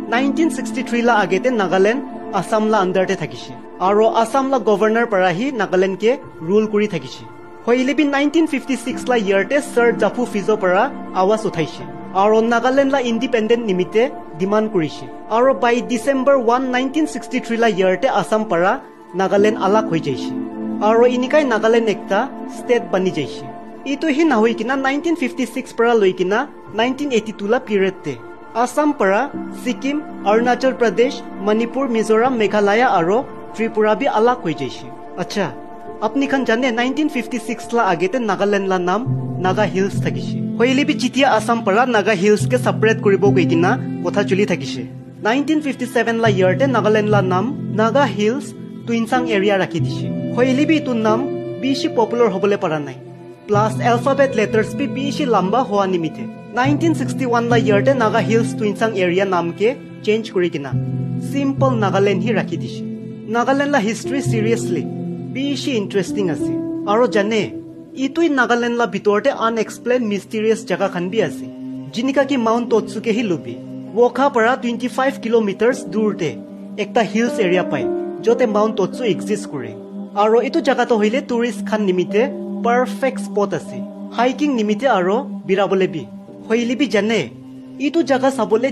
1963 ला আগেতে নাগাল্যান্ড আসাম লা আন্ডাৰতে থাকিছে আৰু আসাম লা গভৰ্নৰ পৰাহি নাগাল্যান্ড কে ৰুল কৰি থাকিছে হইলেবি 1956 লা ইয়াৰতে সৰ জাফু ফিজো পৰা আওয়াজ উঠাইছে আৰু নাগাল্যান্ড লা ইন্ডিপেন্ডেন্ট নিমিতে ডিমান্ড কৰিছে আৰু বাই ডিসেম্বৰ 1 1963 লা ইয়াৰতে আসাম পৰা নাগাল্যান্ড আলাগ হৈ যাইছে আৰু ইনিকাই নাগাল্যান্ড একটা স্টেট বানি যাইছে ইটো হি না হৈ কিনা 1956 পৰা লৈ কিনা 1982 লা পিৰিয়ডতে আসাম পৰা সিকিম অৰুণাচল প্ৰদেশ মণিপুৰ মিজোৰাম মেঘালয় আৰু ত্ৰিপুৰা বি আলাগ হৈ যাইছে আচ্ছা আপনি খান জানে 1956 লা আগেতে নাগাল্যান্ড লা নাম নাগা হিলস থাকিছে হইলেবি জিতিয়া আসাম পৰা নাগা হিলস কে সেপাৰেট কৰিব গৈ কিনা কথা চলি থাকিছে 1957 লা ইয়াৰতে নাগাল্যান্ড লা নাম নাগা হিলস টুইনচাং এৰিয়া ৰাখি দিছে হইলেবি ইটো নাম বেছি পপুলাৰ হ'বলে পৰা নাই প্লাস অ্যালফাবেট লেটার্স भी बेसी लंबा हुआ निमित्ते 1961 ला ইয়ারতে নাগা হিলস টুইনচাং এরিয়া নাম के चेंज কৰি কিনা সিম্পল নাগাল্যান্ড হি ৰাখি দিছে নাগাল্যান্ড লা হিস্ট্ৰি সিৰিয়াসলি বেছি ইন্টাৰেস্টিং আছে আৰু জানে ইটোই নাগাল্যান্ড লা ভিতৰতে আনএক্সপ্লেইন মিস্টেৰিয়াস জায়গা খান বি আছে জিনিকা কি মাউন্ট টটসুকে হি লবি ওখা পৰা 25 কিলোমিটাৰছ দূৰতে একটা হিলস এৰিয়া পায় যতে মাউন্ট টটসু এক্সিষ্ট কৰে আৰু ইটো জায়গাটো হইলে টুৰিষ্ট খান নিমিতে পাৰফেক্ট স্পট আছে হাইকিং নিমিতে আৰু বিৰাবলে বি হইলিবি জানে ইটো জায়গা চাবলে